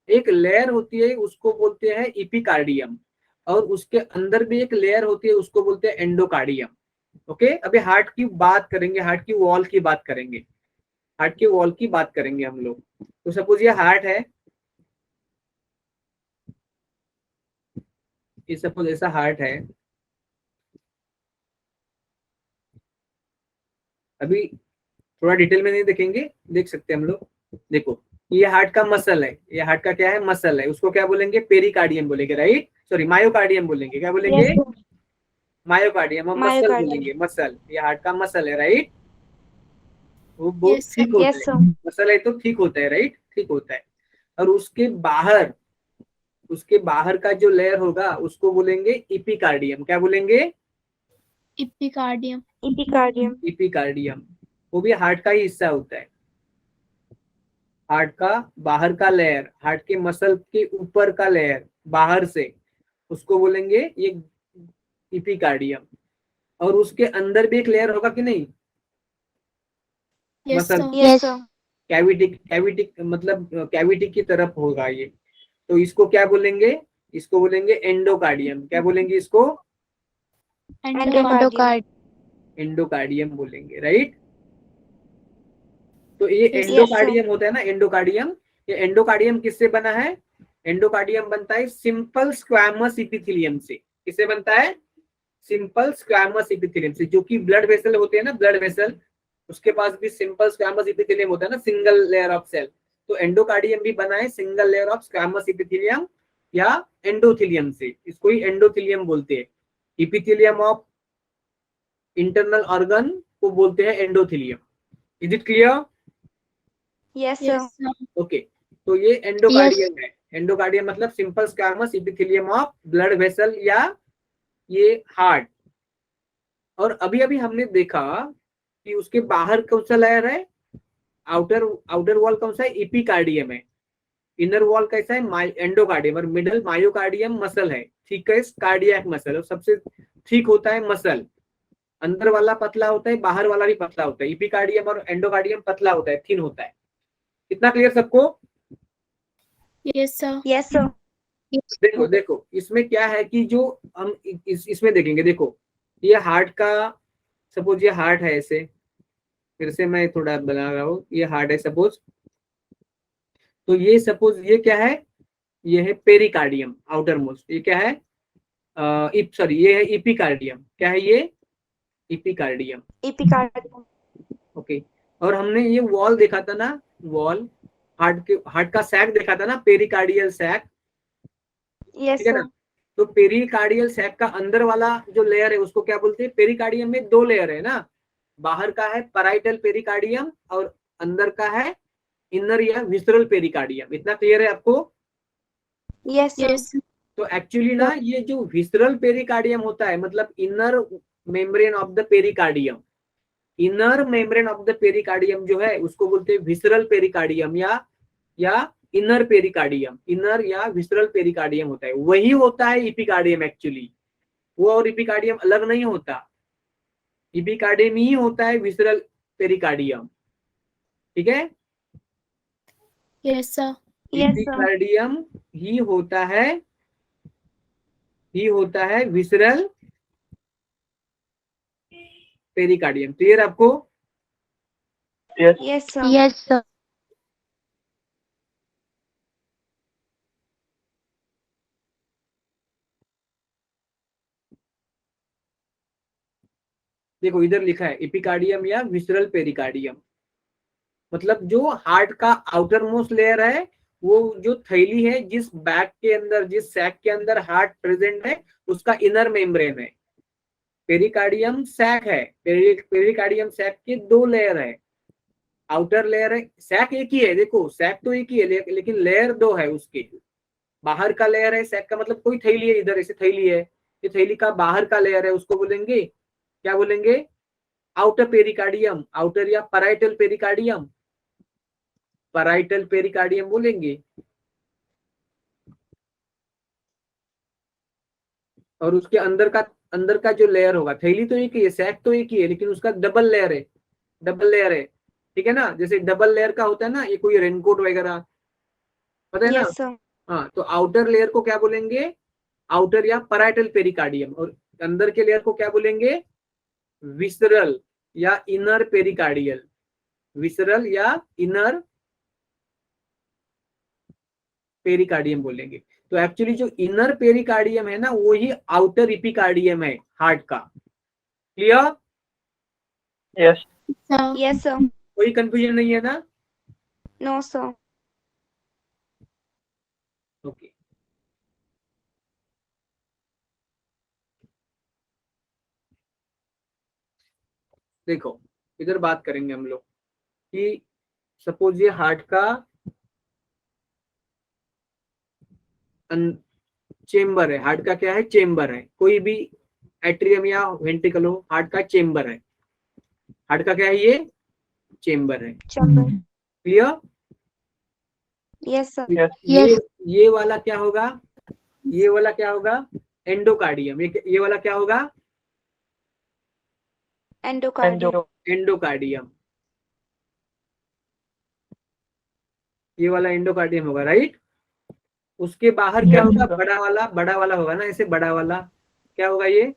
एक लेयर होती है, उसको बोलते हैं इपिकार्डियम, और उसके अंदर भी एक लेयर होती है, उसको बोलते हैं एंडोकार्डियम, ओके। अभी हार्ट की बात करेंगे, हार्ट की वॉल की बात करेंगे, हार्ट की वॉल की बात करेंगे हम लोग। तो सपोज ये हार्ट है, ये सपोज ऐसा हार्ट है, अभी थोड़ा डिटेल में नहीं देखेंगे, देख सकते हैं हम लोग। देखो ये हार्ट का मसल है, ये हार्ट का क्या है, मसल है, उसको क्या बोलेंगे, पेरिकार्डियम बोलेंगे, राइट, सॉरी मायोकार्डियम बोलेंगे, क्या बोलेंगे, Yes, sir. मायोकार्डियम, और मसल Myocardium. बोलेंगे, मसल, ये हार्ट का मसल है, राइट, वो बहुत Yes, sir. ठीक होता Yes, है, sir. मसल है तो ठीक होता है, राइट, ठीक होता है। और उसके बाहर का जो लेयर होगा उसको बोलेंगे इपिकार्डियम, क्या बोलेंगे, Epicardium. Epicardium. इपिकार्डियम, वो भी हार्ट का ही हिस्सा होता है। हार्ट का बाहर का लेयर, हार्ट के मसल के ऊपर का लेयर बाहर से, उसको बोलेंगे ये इपिकार्डियम। और उसके अंदर भी एक लेयर होगा कि नहीं, Yes, muscle, sir. Yes, sir. Cavity मतलब कैविटी की तरफ होगा ये, तो इसको क्या बोलेंगे, इसको बोलेंगे एंडोकार्डियम, क्या बोलेंगे इसको, Endocardium. एंडोकार्डियम बोलेंगे, राइट। तो ये Yes, Yes, sir. एंडोकार्डियम होता है ना, एंडोकार्डियम, ये एंडोकार्डियम किससे बना है, एंडोकार्डियम बनता है सिंपल स्क्वैमस इपिथेलियम से, किससे बनता है, सिंपल स्क्वैमस इपिथेलियम से, जो कि ब्लड वेसल होते हैं ना, ब्लड वेसल, उसके पास भी सिंपल स्क्वैमस इपिथेलियम होता है ना, सिंगल लेयर ऑफ सेल। तो एंडोकार्डियम भी बना है single layer of squamous epithelium या एंडोथेलियम से, इसको ही एंडोथेलियम बोलते हैं। इपिथेलियम ऑफ इंटरनल ऑर्गन को बोलते हैं endothelium. Is it clear, Yes, sir. yes, sir. Okay. तो ये एंडोकार्डियम है, एंडोकार्डियम मतलब simple squamous epithelium of blood vessel या ये हार्ट। और अभी अभी हमने देखा कि उसके बाहर कौन सा लेयर है, आउटर वॉल कौन सा है, इपिकार्डियम है, इनर वॉल कैसा है, एंडोकार्डियम, और मिडल मायोकार्डियम मसल है, ठीक है, कार्डियक मसल, और सबसे ठीक होता है मसल, अंदर वाला पतला होता है, बाहर वाला भी पतला होता है, इपिकार्डियम और एंडोकार्डियम पतला होता है, थिन होता है। कितना क्लियर सबको, Yes, sir. Yes, sir. देखो देखो इसमें क्या है कि जो हम इसमें देखेंगे, देखो ये हार्ट का, सपोज ये हार्ट है, ऐसे फिर से मैं थोड़ा बना रहा हूँ, ये हार्ट है सपोज, तो ये सपोज ये क्या है, ये है पेरिकार्डियम आउटर मोस्ट, ये क्या है, सॉरी ये है इपिकार्डियम, क्या है ये, इपिकार्डियम, Epicardium. ओके। और हमने ये वॉल देखा था ना, वॉल, हार्ट का सैक देखा था ना, पेरिकार्डियल सैक, Yes, ठीक है sir. ना। तो पेरिकार्डियल सैक का अंदर वाला जो लेयर है उसको क्या बोलते हैं, पेरिकार्डियम में दो लेयर है ना, बाहर का है पैराइटल पेरिकार्डियम और अंदर का है इनर या विसरल पेरिकार्डियम। इतना क्लियर है आपको, Yes, sir. Yes, sir. तो एक्चुअली ना ये जो विसरल पेरिकार्डियम होता है, मतलब inner membrane of the pericardium, inner membrane of the pericardium जो है उसको बोलते हैं विसरल पेरिकार्डियम या इनर पेरिकार्डियम, इनर या विसरल पेरिकार्डियम होता है, वही होता है इपिकार्डियम एक्चुअली, वो और इपिकार्डियम अलग नहीं होता, इपिकार्डियम ही होता है विसरल पेरिकार्डियम, ठीक है, Yes, sir. Yes, sir. इपिकार्डियम ही होता है विसरल पेरिकार्डियम। क्लियर आपको, Yes. Yes, sir. Yes, sir. देखो इधर लिखा है इपिकार्डियम या विसरल पेरिकार्डियम, मतलब जो हार्ट का आउटर मोस्ट लेयर है, वो जो थैली है, जिस बैग के अंदर, जिस सैक के अंदर हार्ट प्रेजेंट है, उसका इनर मेम्ब्रेन है। पेरिकार्डियम सैक है, पेरिकार्डियम सैक के दो लेयर है, आउटर लेयर है, सैक एक ही है, देखो सैक तो एक ही है, लेकिन लेयर दो है उसके, बाहर का लेयर है सैक का, मतलब कोई थैली है, इधर ऐसे थैली है, ये थैली का बाहर का लेयर है, उसको बोलेंगे, क्या बोलेंगे, आउटर पेरिकार्डियम, आउटर या पैराइटल पेरिकार्डियम, पैराइटल पेरिकार्डियम बोलेंगे। और उसके अंदर का जो लेयर होगा, थैली तो एक ही है, सैक तो एक ही है, लेकिन उसका डबल लेयर है, डबल लेयर है, ठीक है ना, जैसे डबल लेयर का होता है ना, ये कोई रेनकोट वगैरह, पता है ना। Yes, sir. हाँ, तो आउटर लेयर को क्या बोलेंगे, आउटर या पैराइटल पेरिकार्डियम, और अंदर के लेयर को क्या बोलेंगे, विसरल या इनर पेरिकार्डियल, विसरल या इनर पेरिकार्डियम बोलेंगे। तो एक्चुअली जो इनर पेरिकार्डियम है ना, वो ही आउटर इपिकार्डियम है हार्ट का। Clear, Yes. sir, Yes, sir. कोई कंफ्यूजन नहीं है ना? No, sir. ओके देखो इधर बात करेंगे हम लोग कि सपोज ये हार्ट का चेम्बर है। हार्ट का क्या है? चेम्बर है। कोई भी एट्रियम या वेंट्रिकल हो, हार्ट का चेम्बर है। हार्ट का क्या है? ये चेम्बर है। Chamber. Clear? Yes, sir. Yes. Yes. ये वाला क्या होगा? ये वाला क्या होगा? एंडोकार्डियम। ये वाला क्या होगा? Endocardium. एंडोकार्डियम। ये वाला एंडोकार्डियम होगा, राइट? उसके बाहर क्या Yes, होगा? sir. बड़ा वाला होगा ना, ऐसे बड़ा वाला क्या होगा? ये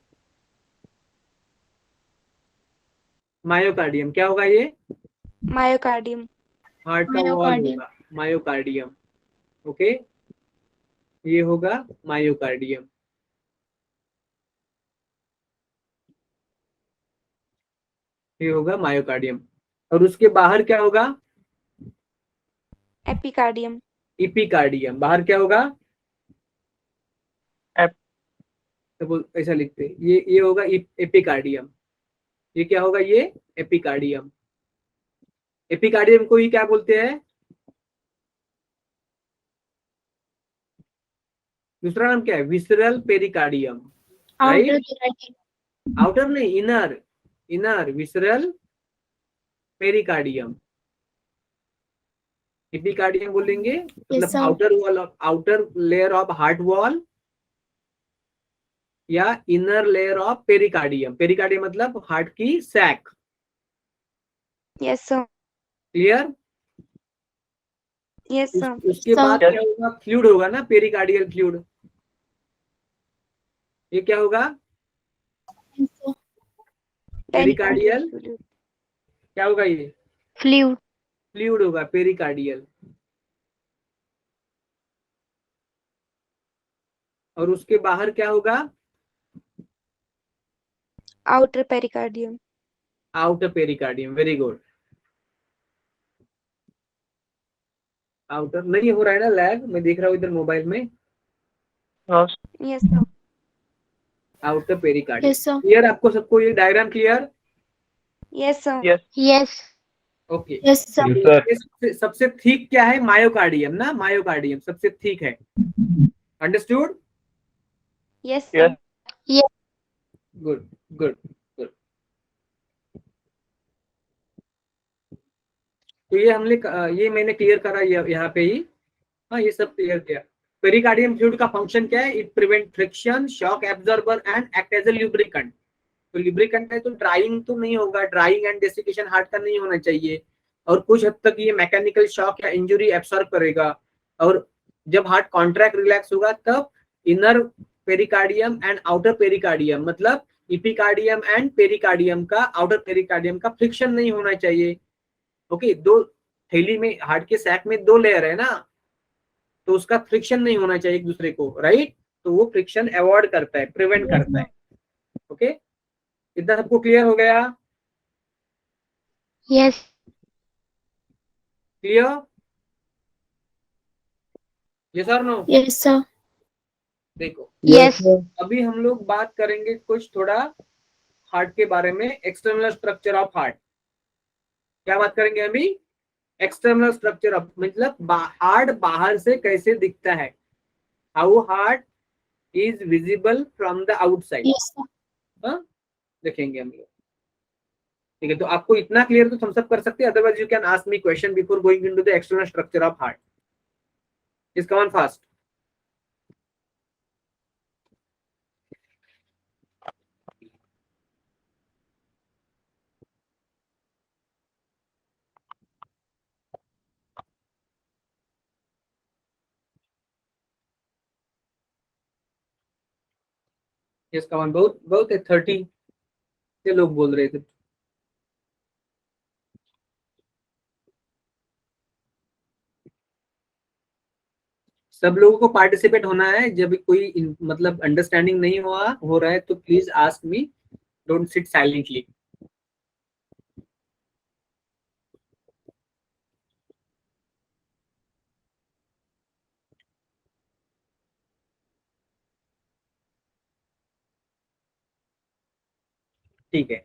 मायोकार्डियम। क्या होगा ये? Myocardium. हार्ट का वॉल Myocardium. होगा, मायोकार्डियम। ओके, ये होगा मायोकार्डियम। ये होगा मायोकार्डियम। और उसके बाहर क्या होगा? Epicardium. इपिकार्डियम। बाहर क्या होगा? Ep- तो ऐसा लिखते हैं, ये होगा एपिकार्डियम। ये क्या होगा? ये एपिकार्डियम। एपिकार्डियम को ही क्या बोलते हैं? दूसरा नाम क्या है? Visceral pericardium. Outer राइट? pericardium. आउटर नहीं, inner. Inner visceral pericardium. Epicardium बोलेंगे Yes, मतलब sir. Outer wall of, outer layer of heart wall या inner layer of pericardium. Pericardium मतलब हार्ट की sac. Yes, sir. Clear? Yes, sir. उसके Sir. बाद क्या होगा? फ्लूइड होगा ना, पेरिकार्डियल फ्लूइड। ये क्या होगा? Yes, sir. Pericardial fluid. क्या होगा? ये Fluid. फ्लूइड होगा, पेरिकार्डियल। और उसके बाहर क्या होगा? Outer pericardium. Outer pericardium. Very good. Outer नहीं हो रहा है ना लैग? मैं देख रहा हूँ इधर मोबाइल में। Yes. Yes, sir. Outer pericardium. Yes, sir. Clear? आपको सबको ये diagram clear? Yes, sir. Yes. Yes. Okay. Yes, sir. सबसे ठीक क्या है? मायोकार्डियम ना, मायोकार्डियम सबसे ठीक है। Understood? Yes, sir. Yes. Good good good. तो ये हमने ये मैंने क्लियर करा यहाँ पे ही। हाँ, ये सब क्लियर किया। पेरिकार्डियम फ्लूइड का फंक्शन क्या है? It prevent friction, shock absorber and act as a lubricant. तो लुब्रिकेंट है तो ड्राइंग तो नहीं होगा, ड्राइंग एंड डेसिकेशन हार्ट का नहीं होना चाहिए। और कुछ हद तक ये मैकेनिकल शॉक या इंजरी एब्सॉर्ब करेगा। और जब हार्ट कॉन्ट्रैक्ट रिलैक्स होगा तब inner pericardium and outer pericardium मतलब इपिकार्डियम एंड पेरिकार्डियम का, आउटर पेरिकार्डियम का फ्रिक्शन नहीं होना चाहिए। ओके, दो थैली में, हार्ट के सैक में दो लेयर है ना, तो उसका फ्रिक्शन नहीं होना चाहिए एक दूसरे को, राइट? तो वो फ्रिक्शन अवॉइड करता है, प्रिवेंट करता है। ओके, इतना सबको क्लियर हो गया? Yes. क्लियर? यस और नो? Yes, sir. देखो Yes. अभी हम लोग बात करेंगे कुछ थोड़ा हार्ट के बारे में, एक्सटर्नल स्ट्रक्चर ऑफ हार्ट। क्या बात करेंगे अभी? एक्सटर्नल स्ट्रक्चर ऑफ मतलब हार्ट बाहर से कैसे दिखता है, how heart is visible from the outside. Yes, sir. देखेंगे हम लोग। ठीक है, तो आपको इतना क्लियर तो हम सब कर सकते हैं, otherwise you can ask me question before going into the external structure of heart. Is come on fast. Is come on. बहुत बहुत 30 से लोग बोल रहे थे। सब लोगों को पार्टिसिपेट होना है। जब कोई मतलब अंडरस्टैंडिंग नहीं हो रहा है तो please ask me, don't sit silently. ठीक है,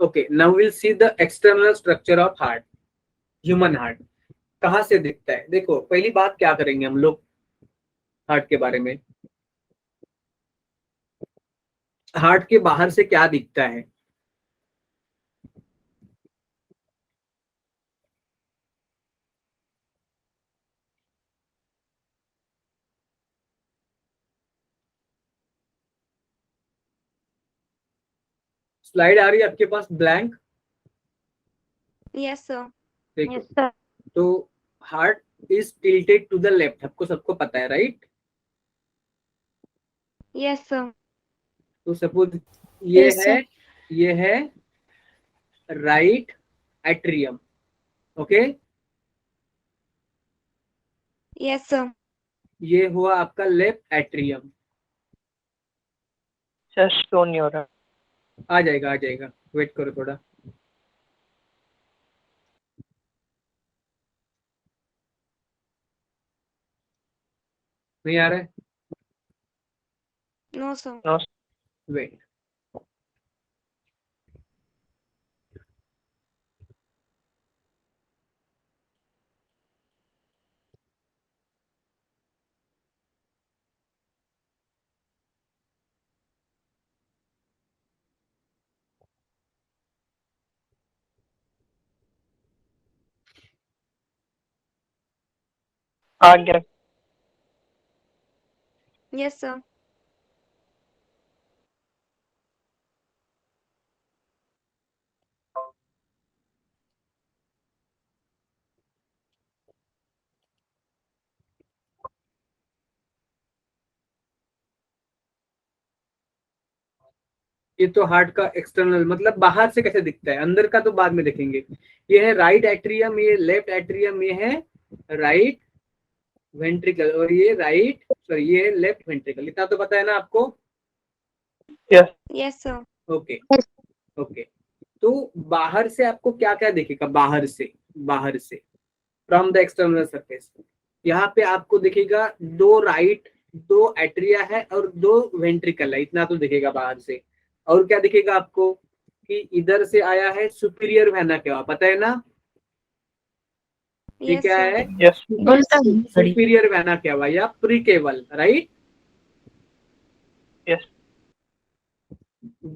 okay, now will see the external structure of heart, human heart कहाँ से दिखता है। देखो पहली बात क्या करेंगे हम लोग हार्ट के बारे में, हार्ट के बाहर से क्या दिखता है। स्लाइड आ रही है आपके पास ब्लैंक, Yes, sir. देखो Yes, sir. तो heart is tilted to the left, आपको सबको पता है राइट। Yes, sir. तो सपोज ये Yes, है, sir. ये है right atrium, okay, Yes, sir. ये हुआ आपका left atrium. Just shown your आ जाएगा आ जाएगा, वेट करो थोड़ा। नहीं आ रहा है, No, sir. no. वेट, आ गया। Yes, sir. ये तो हार्ट का एक्सटर्नल मतलब बाहर से कैसे दिखता है, अंदर का तो बाद में देखेंगे। ये है राइट एट्रियम, ये लेफ्ट एट्रियम, ये है राइट वेंट्रिकल और ये राइट सॉरी ये लेफ्ट वेंट्रिकल, इतना तो पता है ना आपको। Yes. Yes, sir. Okay Yes. Okay, तो बाहर से आपको क्या क्या दिखेगा, बाहर से फ्रॉम द एक्सटर्नल सरफेस, यहाँ पे आपको दिखेगा दो राइट, दो एट्रिया है और दो वेंट्रिकल है, इतना तो दिखेगा बाहर से। और क्या दिखेगा आपको कि इधर से आया है सुपीरियर वेना, क्या पता है ना ये Yes, क्या sir. है, Yes. बोलता हूँ बड़ी। सुपीरियर वेना क्या हुआ या precaval, right. Yes.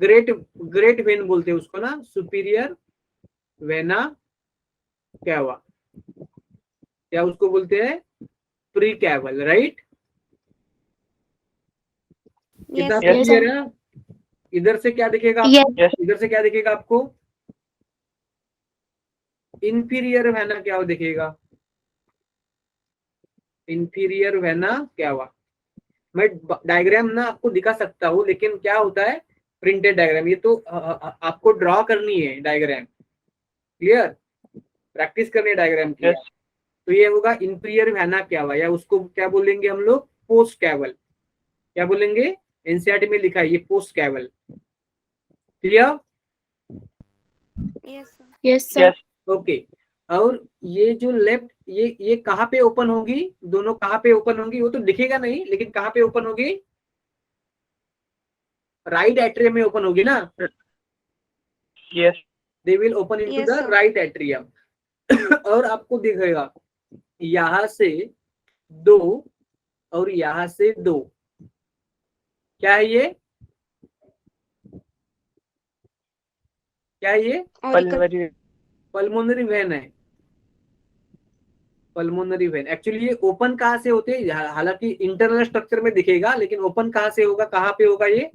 Great great vein बोलते हैं उसको ना, सुपीरियर वेना क्या हुआ, या उसको बोलते हैं प्रीकेवल, राइट। Yes, इतना sir. Yes, क्लियर है। इधर से क्या दिखेगा Yes. आपको, Yes. इधर से क्या दिखेगा आपको, इंफीरियर वेना क्या दिखेगा, इंफीरियर वेना क्या हुआ। मैं डायग्राम ना आपको दिखा सकता हूँ, लेकिन क्या होता है प्रिंटेड डायग्राम, ये तो आपको ड्रॉ करनी है डायग्राम, क्लियर, प्रैक्टिस करनी है डायग्राम की। Yes. तो ये होगा इंफीरियर वेना क्या हुआ, या उसको क्या बोलेंगे हम लोग, पोस्ट कैवल, क्या बोलेंगे, एनसीईआरटी में लिखा है ये post caval, clear. Yes, sir. Yes, sir. Yes. Okay, और ये जो लेफ्ट, ये कहाँ पे ओपन होगी, दोनों कहाँ पे ओपन होंगी वो तो दिखेगा नहीं, लेकिन कहाँ पे ओपन होगी, राइट एट्रियम में ओपन होगी ना, Yes. They will open into Yes, the sir. Right atrium. और आपको दिखेगा यहां से दो और यहां से दो, क्या है ये, क्या है ये, Auricle. Pulmonary. पल्मोनरी वेन है, पल्मोनरी वेन। एक्चुअली ये ओपन कहाँ से होते हैं, हालांकि इंटरनल स्ट्रक्चर में दिखेगा, लेकिन ओपन कहाँ से होगा, कहाँ पे होगा ये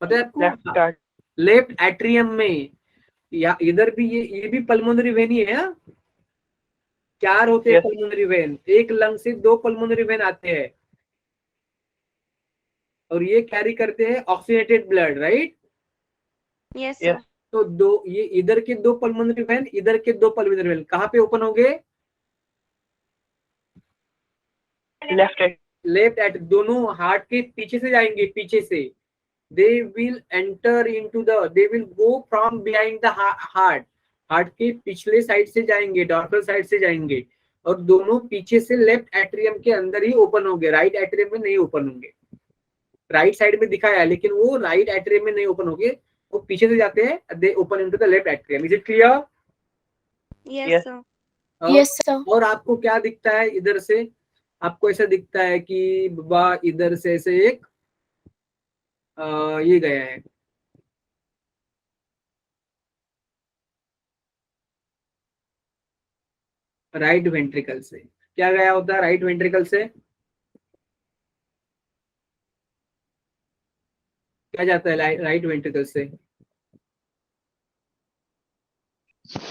पता है आपको, Left heart. लेफ्ट एट्रियम में, या इधर भी ये भी पल्मोनरी वेन ही है हाँ? चार होते हैं Yes. पल्मोनरी वेन, एक लंग से दो पल्मोनरी वेन आते हैं और ये कैरी करते हैं oxygenated blood, right. Yes, sir. Yes. तो दो, ये इधर के दो पल्मोनरी वेन, इधर के दो पल्मोनरी वेन कहाँ पे ओपन होंगे, Left heart. लेफ्ट एट दोनों हार्ट के पीछे से जाएंगे, पीछे से they will enter into the they will go from behind the heart, heart के पिछले साइड से जाएंगे, डॉर्सल साइड से जाएंगे और दोनों पीछे से लेफ्ट एट्रियम के अंदर ही ओपन होंगे, राइट एट्रियम में नहीं ओपन होंगे। राइट साइड में दिखाया है लेकिन वो राइट एट्रियम में नहीं ओपन होंगे, वो पीछे से जाते हैं, दे open into the left atrium. Is it clear? Yes, Yes. sir. Yes, sir. और आपको क्या दिखता है इधर से? आपको ऐसा दिखता है कि बाबा इधर से ऐसे एक ये गया है, राइट वेंट्रिकल से। क्या गया होता है राइट वेंट्रिकल से? क्या जाता है राइट वेंट्रिकल से?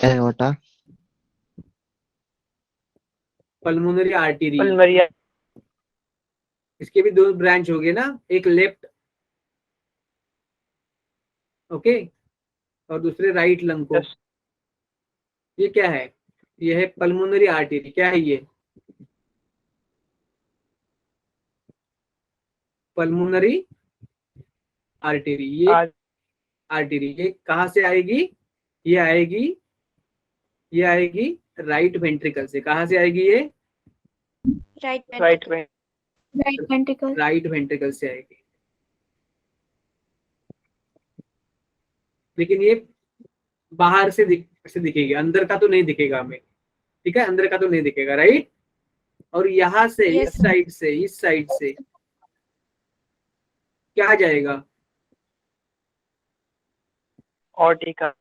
aorta, pulmonary artery. Pulmonary. इसके भी दो ब्रांच हो गए ना, एक लेफ्ट ओके और दूसरे राइट लंग को। Yes. ये क्या है? ये है पल्मोनरी आर्टरी। क्या है ये? Pulmonary artery. ये आर्टरी ये कहाँ से आएगी? ये आएगी राइट वेंट्रिकल से। कहाँ से आएगी ये? Right Right ventricle. way. Right ventricle. Right ventricle से आएगी। लेकिन ये बाहर से दिखेगी, अंदर का तो नहीं दिखेगा हमें, ठीक है? अंदर का तो नहीं दिखेगा, राइट? और यहाँ से Yes, इस साइड से क्या जाएगा? Aortica.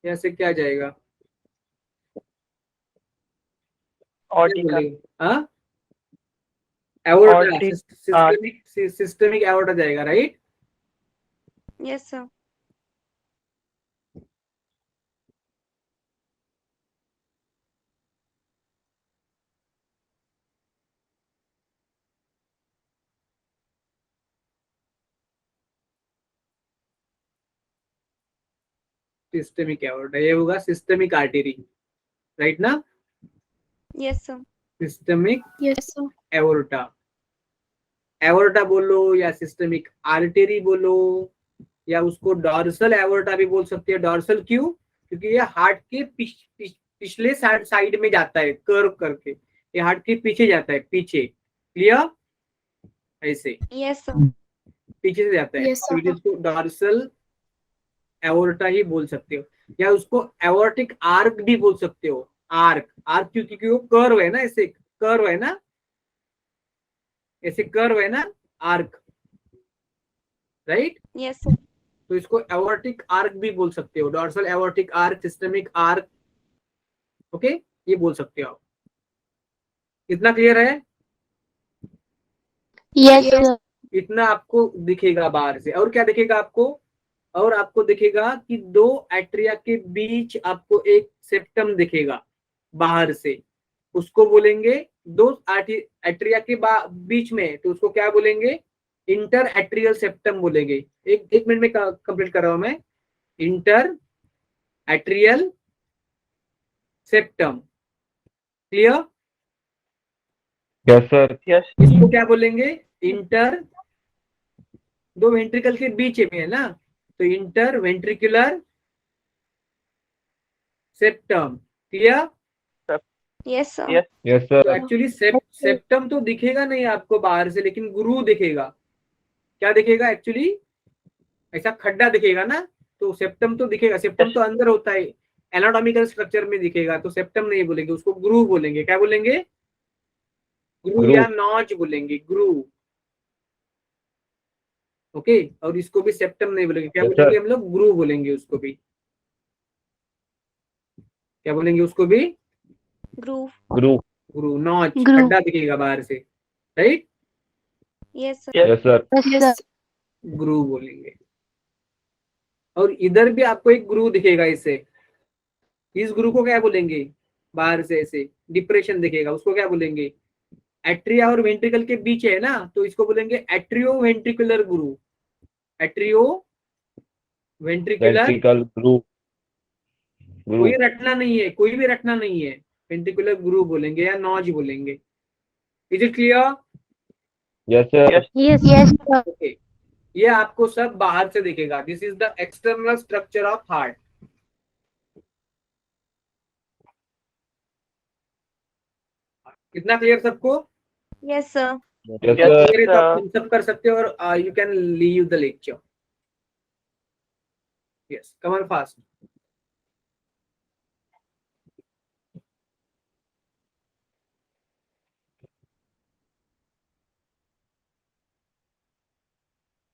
यहाँ से क्या जाएगा? Aortica. हाँ, एओर्टा, Aortic सिस्टमिक एओर्टा जाएगा, right? Yes, sir. Systemic aorta, ये होगा सिस्टमिक आर्टरी, राइट ना? Yes, sir. Systemic Yes, sir. Aorta, aorta बोलो या सिस्टमिक आर्टरी बोलो या उसको डॉर्सल एओर्टा भी बोल सकते हैं। डॉर्सल क्यों? क्योंकि ये हार्ट के पिछले साइड में जाता है, कर्व करके ये हार्ट के पीछे जाता है, पीछे। क्लियर? ऐसे Yes, sir. पीछे से जाता है, Yes, तो sir. इसको डॉर्सल एओर्टा ही बोल सकते हो या उसको एओर्टिक आर्क भी बोल सकते हो। आर्क क्योंकि वो कर्व है ना, ऐसे कर्व है ना, ऐसे कर्व है ना, आर्क, राइट? Yes, sir. तो इसको एओर्टिक आर्क भी बोल सकते हो, dorsal aortic arch, systemic arc, okay, ये बोल सकते हो आप। इतना क्लियर है? Yes, sir. इतना आपको दिखेगा बाहर से। और क्या दिखेगा आपको? और आपको दिखेगा कि दो एट्रिया के बीच आपको एक सेप्टम दिखेगा बाहर से, उसको बोलेंगे दो एट्रिया के बीच में, तो उसको क्या बोलेंगे? इंटर एट्रियल सेप्टम बोलेंगे। एक मिनट में कंप्लीट कर रहा हूं मैं। Inter atrial septum, clear? yes sir, Yes. इसको क्या बोलेंगे? इंटर, दो वेंट्रिकल के बीच में है ना, तो inter ventricular septum. Clear? Yes, sir. Yes. yes sir, तो एक्चुअली सेप्टम तो दिखेगा नहीं आपको बाहर से, लेकिन ग्रू दिखेगा। क्या दिखेगा? एक्चुअली ऐसा खड्डा दिखेगा ना, तो सेप्टम तो दिखेगा। सेप्टम तो अंदर होता है, एनाटॉमिकल स्ट्रक्चर में दिखेगा, तो सेप्टम नहीं बोलेंगे, उसको ग्रू बोलेंगे। क्या बोलेंगे? ग्रू Groove. या नॉच बोलेंगे, ग्रू, ओके। और इसको भी सेप्टम नहीं बोलेंगे, क्या Yes, बोलेंगे sir. हम लोग? ग्रू बोलेंगे उसको भी। क्या बोलेंगे उसको भी? Groove. groove, ग्रू, नॉच, Groove. खड्डा दिखेगा बाहर से, right? Yes, sir. Yes. yes sir, Yes, sir. ग्रू बोलेंगे। और इधर भी आपको एक ग्रू दिखेगा इसे, इस ग्रू को क्या बोलेंगे? बाहर से ऐसे डिप्रेशन दिखेगा, उसको क्या बोलेंगे? एट्रिया और वेंट्रिकल के बीच है ना, तो इसको बोलेंगे atrio ventricular groove. Atrio ventricular ventricle groove. कोई रटना नहीं है, कोई भी रटना नहीं है, वेंट्रिकुलर ग्रूव बोलेंगे या नॉज बोलेंगे। Is it clear? Yes, sir. Yes. Yes, sir. Okay, ये आपको सब बाहर से दिखेगा। This is the external structure of heart. कितना क्लियर सबको? Yes, sir. Yes, Yes, sir. तो आप इन सब कर सकते हो और you can leave the lecture. Yes, come on fast.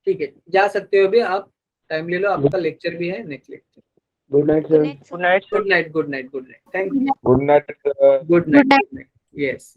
ठीक है, जा सकते हो अभी आप, टाइम ले लो, आपका लेक्चर भी है, next lecture. Good night, Good sir. night, sir. Good night, sir. Good night, good night, good night, thank you, Good night, sir. Good night, yes.